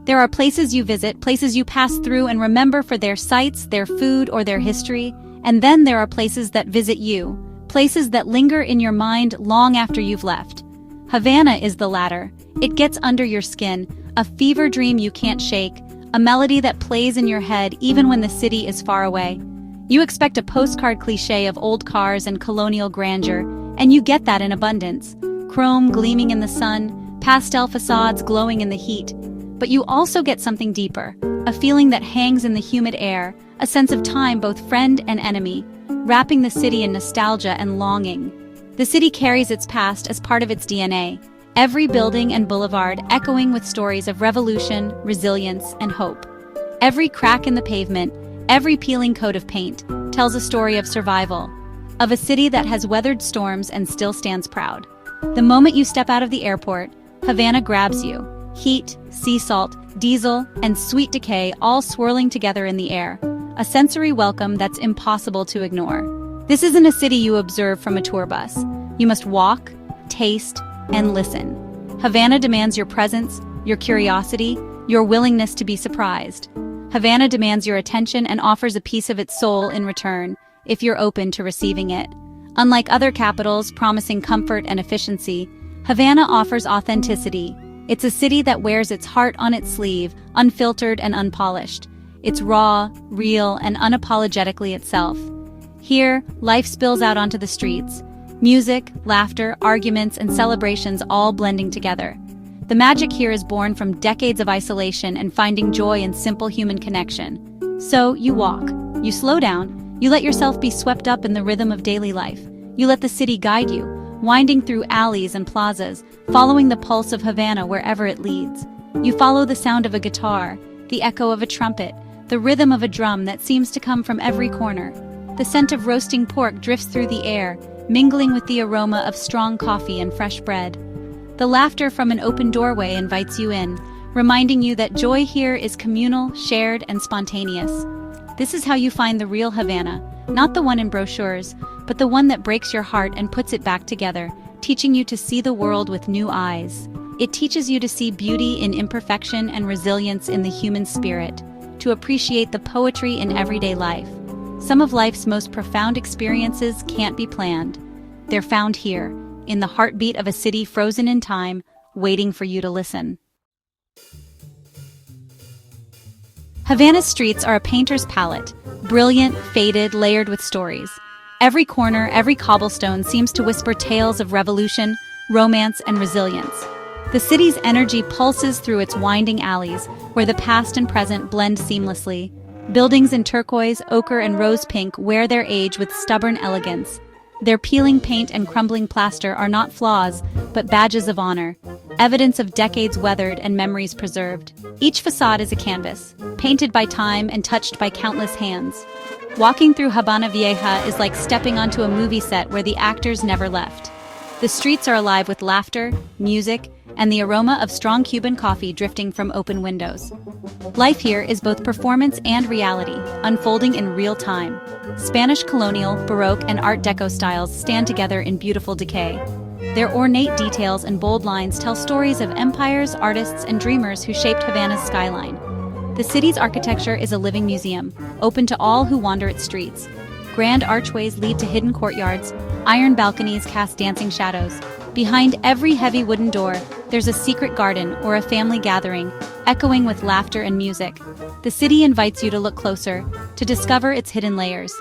There are places you visit, places you pass through and remember for their sights, their food, or their history, and then there are places that visit you, places that linger in your mind long after you've left. Havana is the latter. It gets under your skin, a fever dream you can't shake, a melody that plays in your head even when the city is far away. You expect a postcard cliché of old cars and colonial grandeur, and you get that in abundance. Chrome gleaming in the sun, pastel facades glowing in the heat. But you also get something deeper, a feeling that hangs in the humid air, a sense of time both friend and enemy, wrapping the city in nostalgia and longing. The city carries its past as part of its DNA, every building and boulevard echoing with stories of revolution, resilience, and hope. Every crack in the pavement, every peeling coat of paint, tells a story of survival, of a city that has weathered storms and still stands proud. The moment you step out of the airport, Havana grabs you. Heat, sea salt, diesel, and sweet decay all swirling together in the air. A sensory welcome that's impossible to ignore. This isn't a city you observe from a tour bus. You must walk, taste, and listen. Havana demands your presence, your curiosity, your willingness to be surprised. Havana demands your attention and offers a piece of its soul in return, if you're open to receiving it. Unlike other capitals promising comfort and efficiency, Havana offers authenticity. It's a city that wears its heart on its sleeve, unfiltered and unpolished. It's raw, real, and unapologetically itself. Here, life spills out onto the streets. Music, laughter, arguments, and celebrations all blending together. The magic here is born from decades of isolation and finding joy in simple human connection. So, you walk, you slow down, you let yourself be swept up in the rhythm of daily life. You let the city guide you, winding through alleys and plazas, following the pulse of Havana wherever it leads. You follow the sound of a guitar, the echo of a trumpet, the rhythm of a drum that seems to come from every corner. The scent of roasting pork drifts through the air, mingling with the aroma of strong coffee and fresh bread. The laughter from an open doorway invites you in, reminding you that joy here is communal, shared, and spontaneous. This is how you find the real Havana, not the one in brochures, but the one that breaks your heart and puts it back together, teaching you to see the world with new eyes. It teaches you to see beauty in imperfection and resilience in the human spirit, to appreciate the poetry in everyday life. Some of life's most profound experiences can't be planned. They're found here, in the heartbeat of a city frozen in time, waiting for you to listen. Havana's streets are a painter's palette, brilliant, faded, layered with stories. Every corner, every cobblestone seems to whisper tales of revolution, romance, and resilience. The city's energy pulses through its winding alleys, where the past and present blend seamlessly. Buildings in turquoise, ochre, and rose pink wear their age with stubborn elegance. Their peeling paint and crumbling plaster are not flaws, but badges of honor, evidence of decades weathered and memories preserved. Each facade is a canvas, painted by time and touched by countless hands. Walking through Habana Vieja is like stepping onto a movie set where the actors never left. The streets are alive with laughter, music, and the aroma of strong Cuban coffee drifting from open windows. Life here is both performance and reality, unfolding in real time. Spanish colonial, Baroque, and Art Deco styles stand together in beautiful decay. Their ornate details and bold lines tell stories of empires, artists, and dreamers who shaped Havana's skyline. The city's architecture is a living museum, open to all who wander its streets. Grand archways lead to hidden courtyards, iron balconies cast dancing shadows. Behind every heavy wooden door, there's a secret garden or a family gathering, echoing with laughter and music. The city invites you to look closer, to discover its hidden layers.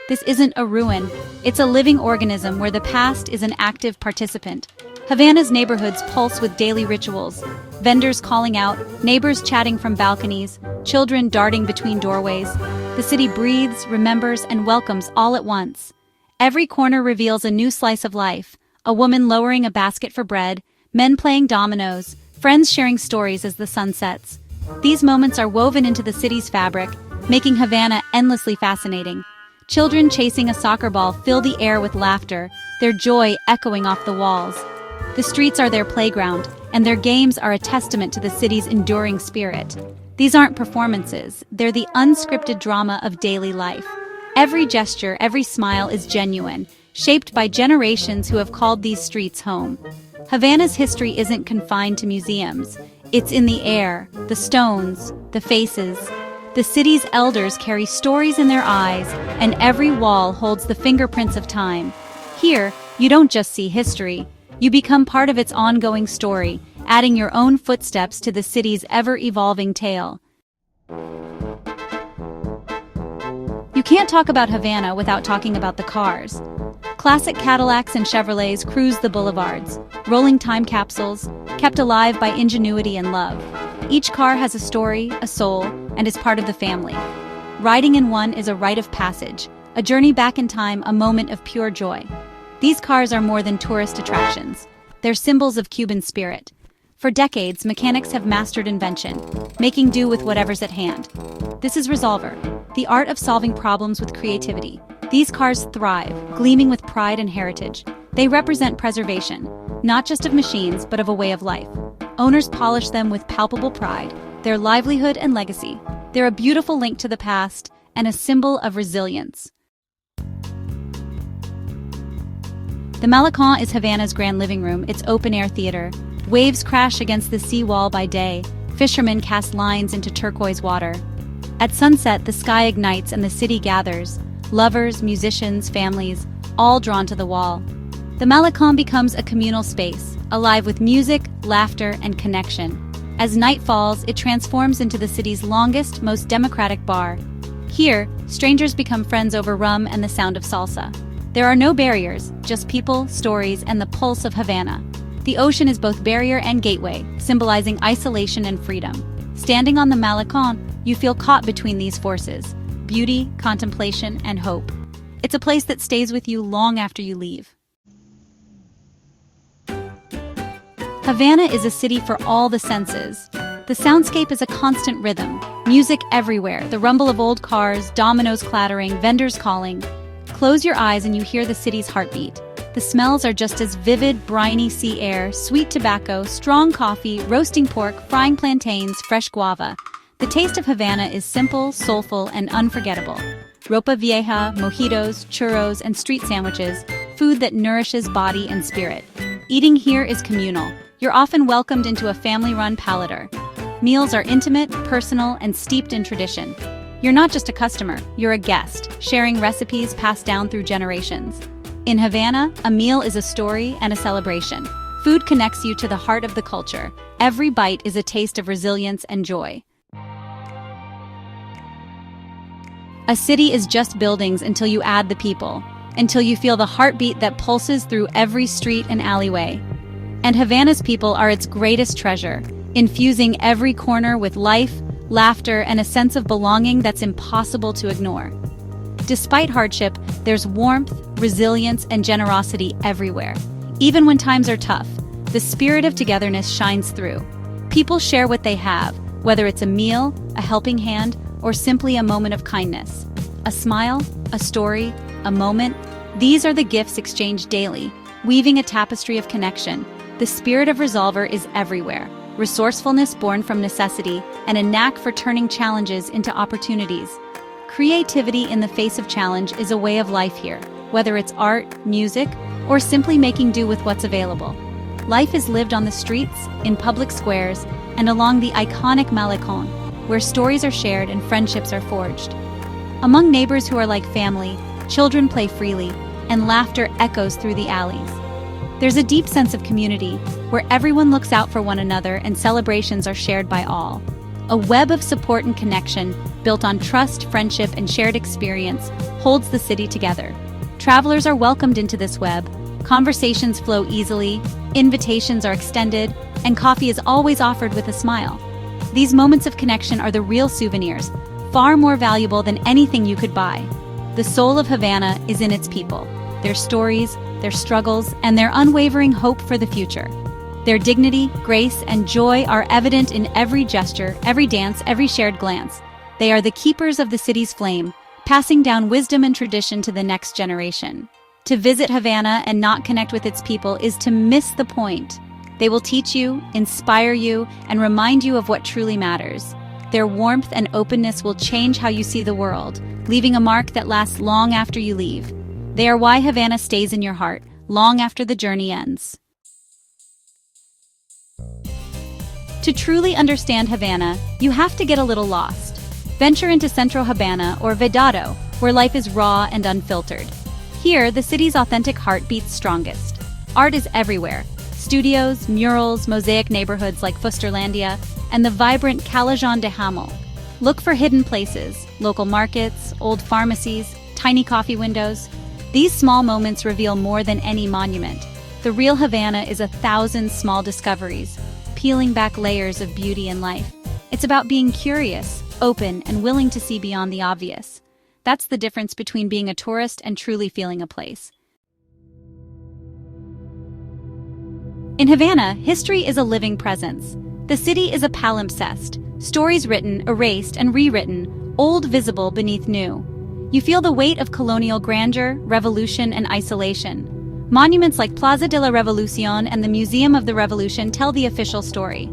This isn't a ruin, it's a living organism where the past is an active participant. Havana's neighborhoods pulse with daily rituals, vendors calling out, neighbors chatting from balconies, children darting between doorways. The city breathes, remembers, and welcomes all at once. Every corner reveals a new slice of life, a woman lowering a basket for bread, men playing dominoes, friends sharing stories as the sun sets. These moments are woven into the city's fabric, making Havana endlessly fascinating. Children chasing a soccer ball fill the air with laughter, their joy echoing off the walls. The streets are their playground, and their games are a testament to the city's enduring spirit. These aren't performances, they're the unscripted drama of daily life. Every gesture, every smile is genuine, shaped by generations who have called these streets home. Havana's history isn't confined to museums. It's in the air, the stones, the faces. The city's elders carry stories in their eyes, and every wall holds the fingerprints of time. Here, you don't just see history. You become part of its ongoing story, adding your own footsteps to the city's ever-evolving tale. You can't talk about Havana without talking about the cars. Classic Cadillacs and Chevrolets cruise the boulevards, rolling time capsules, kept alive by ingenuity and love. Each car has a story, a soul, and is part of the family. Riding in one is a rite of passage, a journey back in time, a moment of pure joy. These cars are more than tourist attractions. They're symbols of Cuban spirit. For decades, mechanics have mastered invention, making do with whatever's at hand. This is Resolver, the art of solving problems with creativity. These cars thrive, gleaming with pride and heritage. They represent preservation, not just of machines, but of a way of life. Owners polish them with palpable pride, their livelihood and legacy. They're a beautiful link to the past and a symbol of resilience. The Malecón is Havana's grand living room, its open-air theater. Waves crash against the seawall by day. Fishermen cast lines into turquoise water. At sunset, the sky ignites and the city gathers. Lovers, musicians, families, all drawn to the wall. The Malecón becomes a communal space, alive with music, laughter, and connection. As night falls, it transforms into the city's longest, most democratic bar. Here, strangers become friends over rum and the sound of salsa. There are no barriers, just people, stories, and the pulse of Havana. The ocean is both barrier and gateway, symbolizing isolation and freedom. Standing on the Malecón, you feel caught between these forces: beauty, contemplation, and hope. It's a place that stays with you long after you leave. Havana is a city for all the senses. The soundscape is a constant rhythm. Music everywhere, the rumble of old cars, dominoes clattering, vendors calling. Close your eyes and you hear the city's heartbeat. The smells are just as vivid: briny sea air, sweet tobacco, strong coffee, roasting pork, frying plantains, fresh guava. The taste of Havana is simple, soulful, and unforgettable. Ropa vieja, mojitos, churros, and street sandwiches, food that nourishes body and spirit. Eating here is communal. You're often welcomed into a family-run palater. Meals are intimate, personal, and steeped in tradition. You're not just a customer, you're a guest, sharing recipes passed down through generations. In Havana, a meal is a story and a celebration. Food connects you to the heart of the culture. Every bite is a taste of resilience and joy. A city is just buildings until you add the people, until you feel the heartbeat that pulses through every street and alleyway. And Havana's people are its greatest treasure, infusing every corner with life, laughter, and a sense of belonging that's impossible to ignore. Despite hardship, there's warmth, resilience, and generosity everywhere. Even when times are tough, the spirit of togetherness shines through. People share what they have, whether it's a meal, a helping hand, or simply a moment of kindness. A smile, a story, a moment. These are the gifts exchanged daily, weaving a tapestry of connection. The spirit of Resolver is everywhere. Resourcefulness born from necessity, and a knack for turning challenges into opportunities. Creativity in the face of challenge is a way of life here, whether it's art, music, or simply making do with what's available. Life is lived on the streets, in public squares, and along the iconic Malecón, where stories are shared and friendships are forged. Among neighbors who are like family, children play freely, and laughter echoes through the alleys. There's a deep sense of community, where everyone looks out for one another and celebrations are shared by all. A web of support and connection, built on trust, friendship, and shared experience, holds the city together. Travelers are welcomed into this web, conversations flow easily, invitations are extended, and coffee is always offered with a smile. These moments of connection are the real souvenirs, far more valuable than anything you could buy. The soul of Havana is in its people, their stories, their struggles, and their unwavering hope for the future. Their dignity, grace, and joy are evident in every gesture, every dance, every shared glance. They are the keepers of the city's flame, passing down wisdom and tradition to the next generation. To visit Havana and not connect with its people is to miss the point. They will teach you, inspire you, and remind you of what truly matters. Their warmth and openness will change how you see the world, leaving a mark that lasts long after you leave. They are why Havana stays in your heart, long after the journey ends. To truly understand Havana, you have to get a little lost. Venture into Centro Havana or Vedado, where life is raw and unfiltered. Here, the city's authentic heart beats strongest. Art is everywhere. Studios, murals, mosaic neighborhoods like Fusterlandia, and the vibrant Callejón de Jamón. Look for hidden places, local markets, old pharmacies, tiny coffee windows. These small moments reveal more than any monument. The real Havana is 1,000 small discoveries, peeling back layers of beauty and life. It's about being curious, open, and willing to see beyond the obvious. That's the difference between being a tourist and truly feeling a place. In Havana, history is a living presence. The city is a palimpsest, stories written, erased, and rewritten, old visible beneath new. You feel the weight of colonial grandeur, revolution, and isolation. Monuments like Plaza de la Revolución and the Museum of the Revolution tell the official story.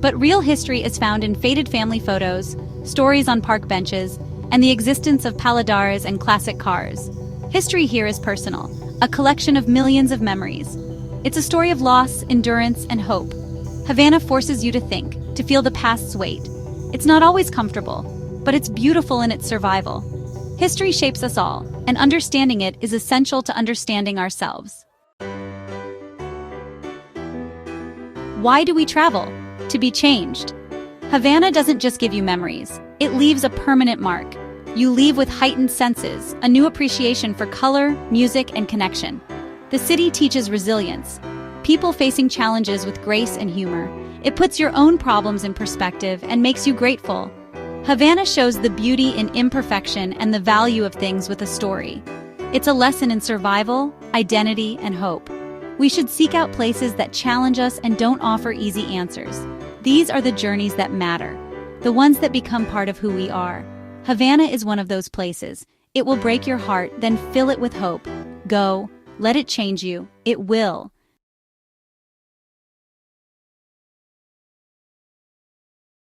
But real history is found in faded family photos, stories on park benches, and the existence of paladares and classic cars. History here is personal, a collection of millions of memories. It's a story of loss, endurance, and hope. Havana forces you to think, to feel the past's weight. It's not always comfortable, but it's beautiful in its survival. History shapes us all, and understanding it is essential to understanding ourselves. Why do we travel? To be changed. Havana doesn't just give you memories, it leaves a permanent mark. You leave with heightened senses, a new appreciation for color, music, and connection. The city teaches resilience, people facing challenges with grace and humor. It puts your own problems in perspective and makes you grateful. Havana shows the beauty in imperfection and the value of things with a story. It's a lesson in survival, identity, and hope. We should seek out places that challenge us and don't offer easy answers. These are the journeys that matter, the ones that become part of who we are. Havana is one of those places. It will break your heart, then fill it with hope. Go, let it change you. It will.